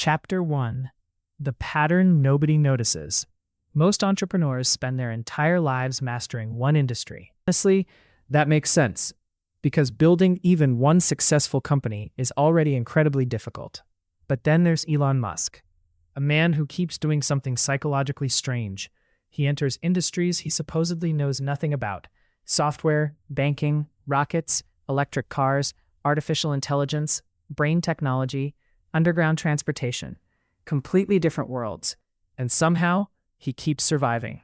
Chapter 1: The Pattern Nobody Notices. Most entrepreneurs spend their entire lives mastering one industry. Honestly, that makes sense, because building even one successful company is already incredibly difficult. But then there's Elon Musk, a man who keeps doing something psychologically strange. He enters industries he supposedly knows nothing about: software, banking, rockets, electric cars, artificial intelligence, brain technology, underground transportation. Completely different worlds. And somehow, he keeps surviving.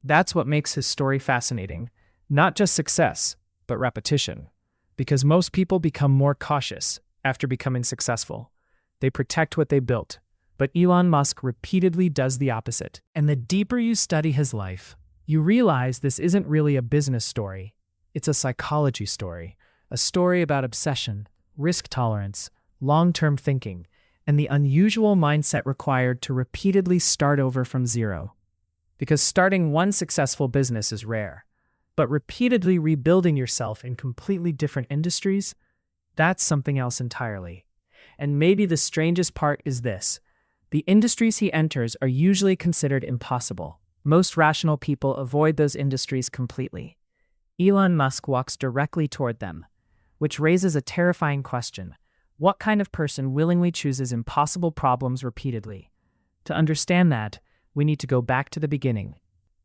That's what makes his story fascinating. Not just success, but repetition. Because most people become more cautious after becoming successful. They protect what they built. But Elon Musk repeatedly does the opposite. And the deeper you study his life, you realize this isn't really a business story. It's a psychology story. A story about obsession, risk tolerance, long-term thinking, and the unusual mindset required to repeatedly start over from zero. Because starting one successful business is rare, but repeatedly rebuilding yourself in completely different industries, that's something else entirely. And maybe the strangest part is this: the industries he enters are usually considered impossible. Most rational people avoid those industries completely. Elon Musk walks directly toward them, which raises a terrifying question. What kind of person willingly chooses impossible problems repeatedly? To understand that, we need to go back to the beginning.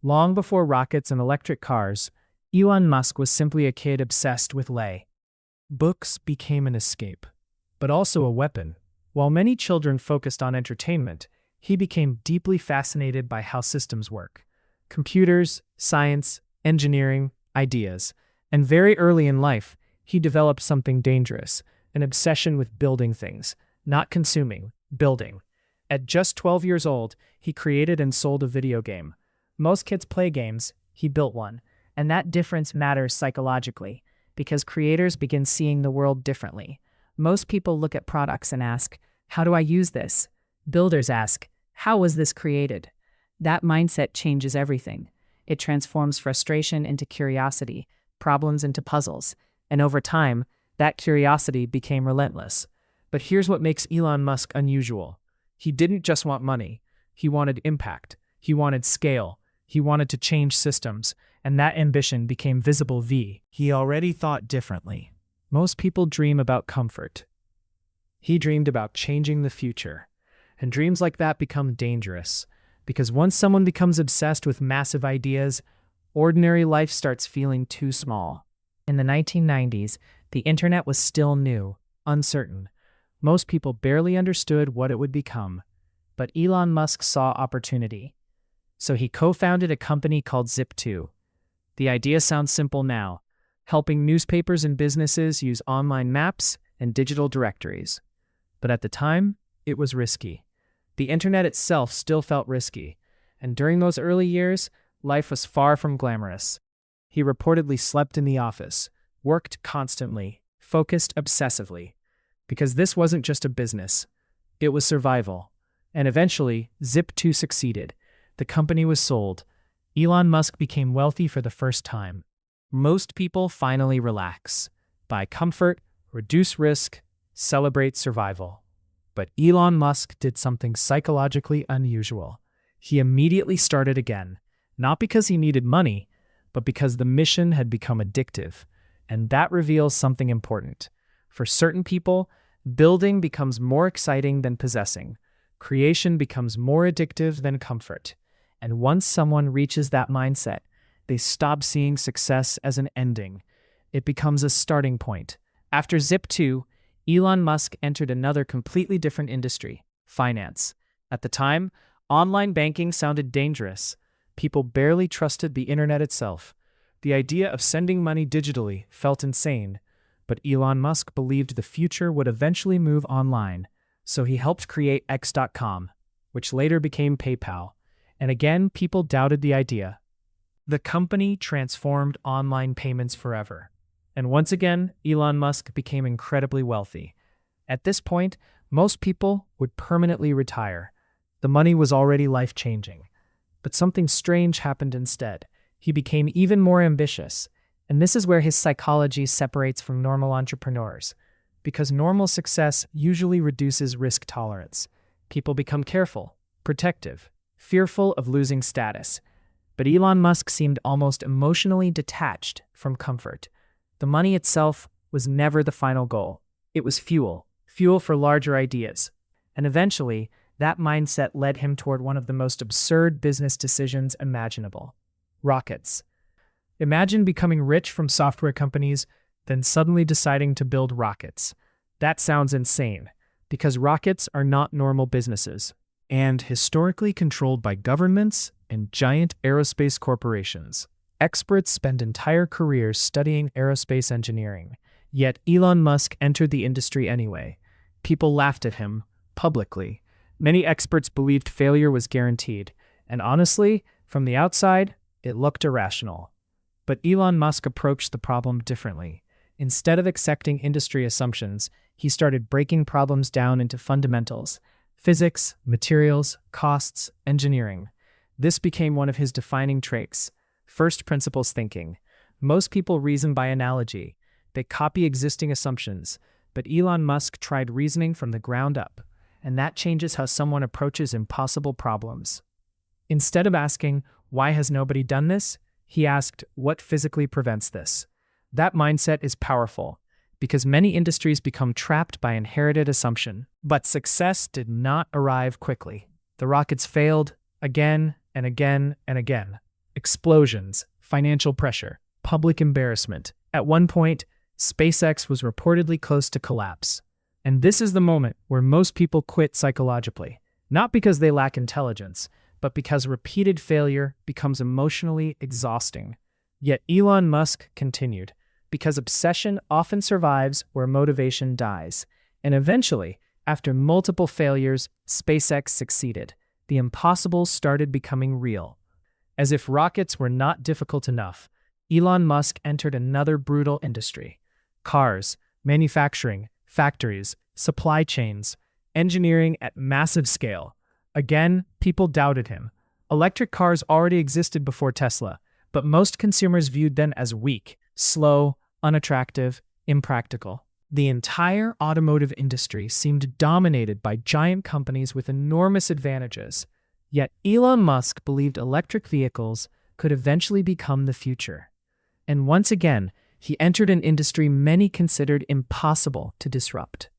Long before rockets and electric cars, Elon Musk was simply a kid obsessed with lay. Books became an escape, but also a weapon. While many children focused on entertainment, he became deeply fascinated by how systems work. Computers, science, engineering, ideas. And very early in life, he developed something dangerous: an obsession with building things, not consuming, building. At just 12 years old, he created and sold a video game. Most kids play games, he built one. And that difference matters psychologically, because creators begin seeing the world differently. Most people look at products and ask, how do I use this? Builders ask, how was this created? That mindset changes everything. It transforms frustration into curiosity, problems into puzzles, and over time, that curiosity became relentless. But here's what makes Elon Musk unusual. He didn't just want money. He wanted impact. He wanted scale. He wanted to change systems, and that ambition became visible. He already thought differently. Most people dream about comfort. He dreamed about changing the future. And dreams like that become dangerous, because once someone becomes obsessed with massive ideas, ordinary life starts feeling too small. In the 1990s, the internet was still new, uncertain. Most people barely understood what it would become. But Elon Musk saw opportunity. So he co-founded a company called Zip2. The idea sounds simple now: helping newspapers and businesses use online maps and digital directories. But at the time, it was risky. The internet itself still felt risky. And during those early years, life was far from glamorous. He reportedly slept in the office, worked constantly, focused obsessively. Because this wasn't just a business. It was survival. And eventually, Zip2 succeeded. The company was sold. Elon Musk became wealthy for the first time. Most people finally relax, buy comfort, reduce risk, celebrate survival. But Elon Musk did something psychologically unusual. He immediately started again, not because he needed money, but because the mission had become addictive. And that reveals something important. For certain people, building becomes more exciting than possessing. Creation becomes more addictive than comfort. And once someone reaches that mindset, they stop seeing success as an ending. It becomes a starting point. After Zip2, Elon Musk entered another completely different industry: finance. At the time, online banking sounded dangerous. People barely trusted the internet itself. The idea of sending money digitally felt insane. But Elon Musk believed the future would eventually move online. So he helped create X.com, which later became PayPal. And again, people doubted the idea. The company transformed online payments forever. And once again, Elon Musk became incredibly wealthy. At this point, most people would permanently retire. The money was already life-changing. But something strange happened instead. He became even more ambitious. And this is where his psychology separates from normal entrepreneurs. Because normal success usually reduces risk tolerance. People become careful, protective, fearful of losing status. But Elon Musk seemed almost emotionally detached from comfort. The money itself was never the final goal. It was fuel for larger ideas. And eventually, that mindset led him toward one of the most absurd business decisions imaginable: rockets. Imagine becoming rich from software companies, then suddenly deciding to build rockets. That sounds insane, because rockets are not normal businesses, and historically controlled by governments and giant aerospace corporations. Experts spend entire careers studying aerospace engineering, yet Elon Musk entered the industry anyway. People laughed at him, publicly. Many experts believed failure was guaranteed, and honestly, from the outside, it looked irrational. But Elon Musk approached the problem differently. Instead of accepting industry assumptions, he started breaking problems down into fundamentals: physics, materials, costs, engineering. This became one of his defining traits: first principles thinking. Most people reason by analogy. They copy existing assumptions, but Elon Musk tried reasoning from the ground up, and that changes how someone approaches impossible problems. Instead of asking, "Why has nobody done this?" he asked, "What physically prevents this?" That mindset is powerful, because many industries become trapped by inherited assumption. But success did not arrive quickly. The rockets failed again and again and again. Explosions, financial pressure, public embarrassment. At one point, SpaceX was reportedly close to collapse. And this is the moment where most people quit psychologically, not because they lack intelligence, but because repeated failure becomes emotionally exhausting. Yet Elon Musk continued, because obsession often survives where motivation dies. And eventually, after multiple failures, SpaceX succeeded. The impossible started becoming real. As if rockets were not difficult enough, Elon Musk entered another brutal industry: cars, manufacturing, factories, supply chains, engineering at massive scale. Again, people doubted him. Electric cars already existed before Tesla, but most consumers viewed them as weak, slow, unattractive, impractical. The entire automotive industry seemed dominated by giant companies with enormous advantages. Yet Elon Musk believed electric vehicles could eventually become the future. And once again, he entered an industry many considered impossible to disrupt.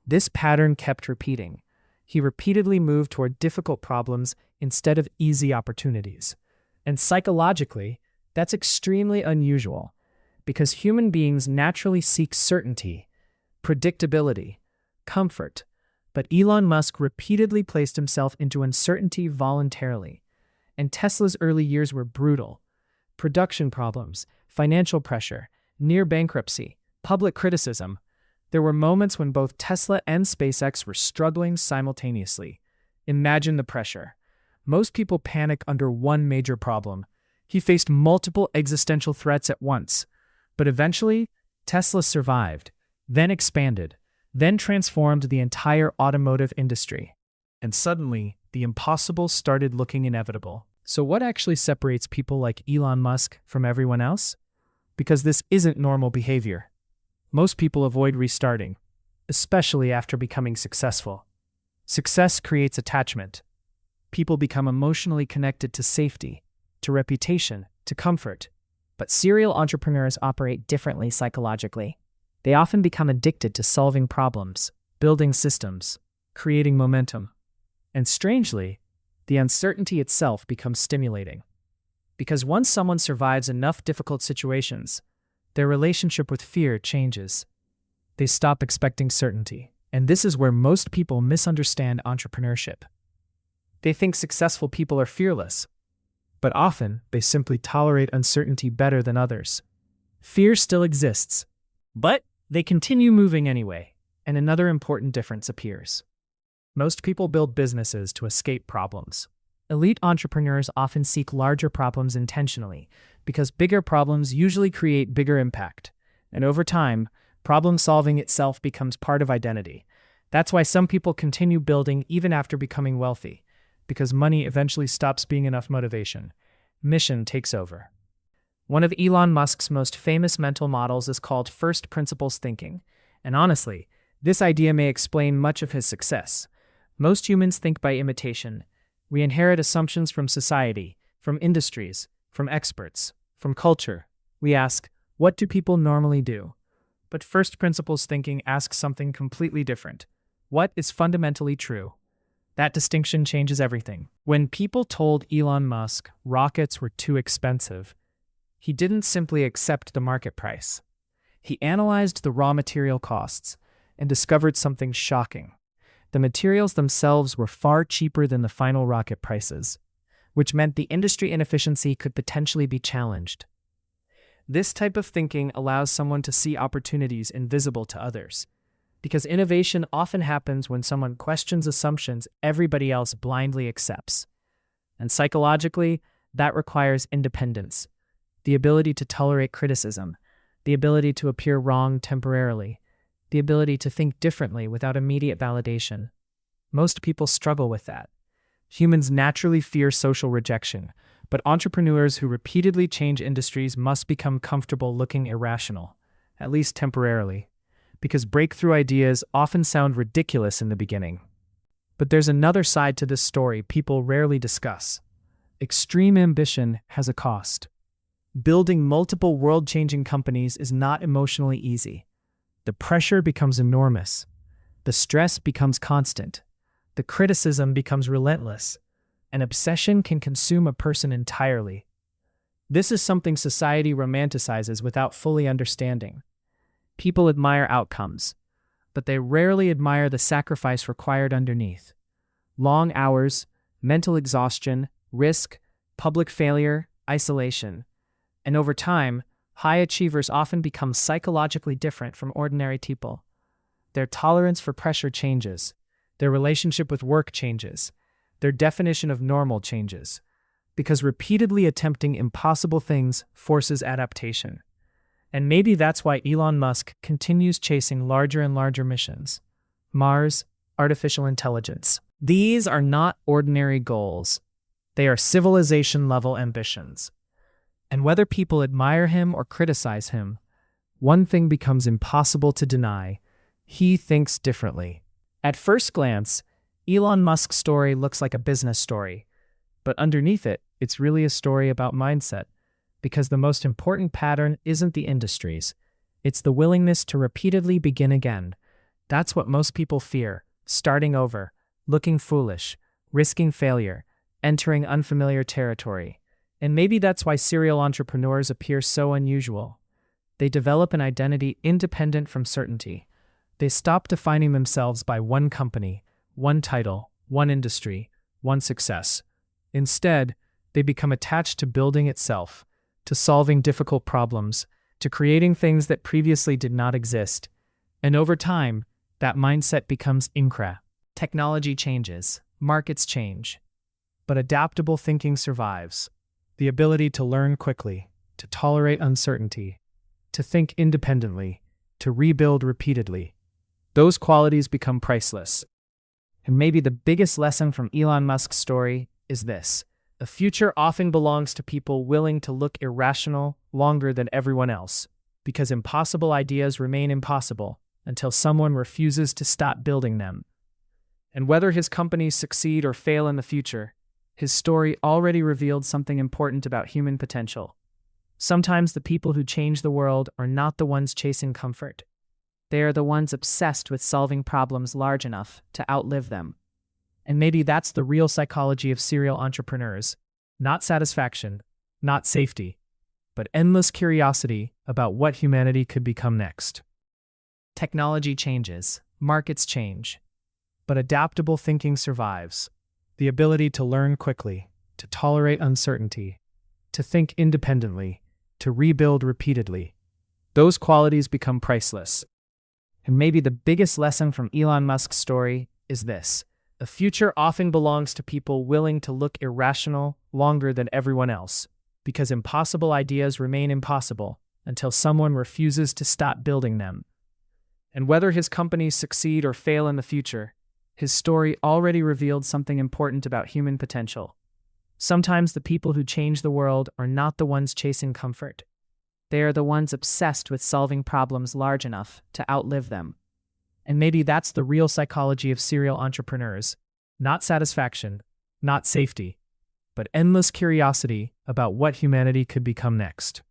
This pattern kept repeating. He repeatedly moved toward difficult problems instead of easy opportunities. And psychologically, that's extremely unusual, because human beings naturally seek certainty, predictability, comfort. But Elon Musk repeatedly placed himself into uncertainty voluntarily. And Tesla's early years were brutal. Production problems, financial pressure, near bankruptcy, public criticism. There were moments when both Tesla and SpaceX were struggling simultaneously. Imagine the pressure. Most people panic under one major problem. He faced multiple existential threats at once. But eventually, Tesla survived, then expanded, then transformed the entire automotive industry. And suddenly, the impossible started looking inevitable. So what actually separates people like Elon Musk from everyone else? Because this isn't normal behavior. Most people avoid restarting, especially after becoming successful. Success creates attachment. People become emotionally connected to safety, to reputation, to comfort. But serial entrepreneurs operate differently psychologically. They often become addicted to solving problems, Building systems, creating momentum. And strangely, the uncertainty itself becomes stimulating. Because once someone survives enough difficult situations, their relationship with fear changes. They stop expecting certainty. And this is where most people misunderstand entrepreneurship. They think successful people are fearless, but often they simply tolerate uncertainty better than others. Fear still exists, but they continue moving anyway. And another important difference appears. Most people build businesses to escape problems. Elite entrepreneurs often seek larger problems intentionally, because bigger problems usually create bigger impact. And over time, problem solving itself becomes part of identity. That's why some people continue building even after becoming wealthy, because money eventually stops being enough motivation. Mission takes over. One of Elon Musk's most famous mental models is called first principles thinking. And honestly, this idea may explain much of his success. Most humans think by imitation. We inherit assumptions from society, from industries, from experts, from culture. We ask, what do people normally do? But first principles thinking asks something completely different. What is fundamentally true? That distinction changes everything. When people told Elon Musk rockets were too expensive, he didn't simply accept the market price. He analyzed the raw material costs and discovered something shocking. The materials themselves were far cheaper than the final rocket prices, which meant the industry inefficiency could potentially be challenged. This type of thinking allows someone to see opportunities invisible to others, because innovation often happens when someone questions assumptions everybody else blindly accepts. And psychologically, that requires independence, the ability to tolerate criticism, the ability to appear wrong temporarily, the ability to think differently without immediate validation. Most people struggle with that. Humans naturally fear social rejection, but entrepreneurs who repeatedly change industries must become comfortable looking irrational, at least temporarily, because breakthrough ideas often sound ridiculous in the beginning. But there's another side to this story people rarely discuss. Extreme ambition has a cost. Building multiple world-changing companies is not emotionally easy. The pressure becomes enormous. The stress becomes constant. The criticism becomes relentless. An obsession can consume a person entirely. This is something society romanticizes without fully understanding. People admire outcomes, but they rarely admire the sacrifice required underneath. Long hours, mental exhaustion, risk, public failure, isolation. And over time, high achievers often become psychologically different from ordinary people. Their tolerance for pressure changes. Their relationship with work changes. Their definition of normal changes. Because repeatedly attempting impossible things forces adaptation. And maybe that's why Elon Musk continues chasing larger and larger missions. Mars, artificial intelligence. These are not ordinary goals. They are civilization-level ambitions. And whether people admire him or criticize him, one thing becomes impossible to deny: he thinks differently. At first glance, Elon Musk's story looks like a business story, but underneath it, it's really a story about mindset, because the most important pattern isn't the industries, it's the willingness to repeatedly begin again. That's what most people fear: starting over, looking foolish, risking failure, entering unfamiliar territory. And maybe that's why serial entrepreneurs appear so unusual. They develop an identity independent from certainty. They stop defining themselves by one company, one title, one industry, one success. Instead, they become attached to building itself, to solving difficult problems, to creating things that previously did not exist. And over time, that mindset becomes incra. Technology changes, markets change, but adaptable thinking survives. The ability to learn quickly, to tolerate uncertainty, to think independently, to rebuild repeatedly. Those qualities become priceless. And maybe the biggest lesson from Elon Musk's story is this: the future often belongs to people willing to look irrational longer than everyone else, because impossible ideas remain impossible until someone refuses to stop building them. And whether his companies succeed or fail in the future, his story already revealed something important about human potential. Sometimes the people who change the world are not the ones chasing comfort. They are the ones obsessed with solving problems large enough to outlive them. And maybe that's the real psychology of serial entrepreneurs. Not satisfaction, not safety, but endless curiosity about what humanity could become next. Technology changes, markets change, but adaptable thinking survives. The ability to learn quickly, to tolerate uncertainty, to think independently, to rebuild repeatedly. Those qualities become priceless. And maybe the biggest lesson from Elon Musk's story is this: the future often belongs to people willing to look irrational longer than everyone else, because impossible ideas remain impossible until someone refuses to stop building them. And whether his companies succeed or fail in the future, his story already revealed something important about human potential. Sometimes the people who change the world are not the ones chasing comfort. They are the ones obsessed with solving problems large enough to outlive them. And maybe that's the real psychology of serial entrepreneurs. Not satisfaction, not safety, but endless curiosity about what humanity could become next.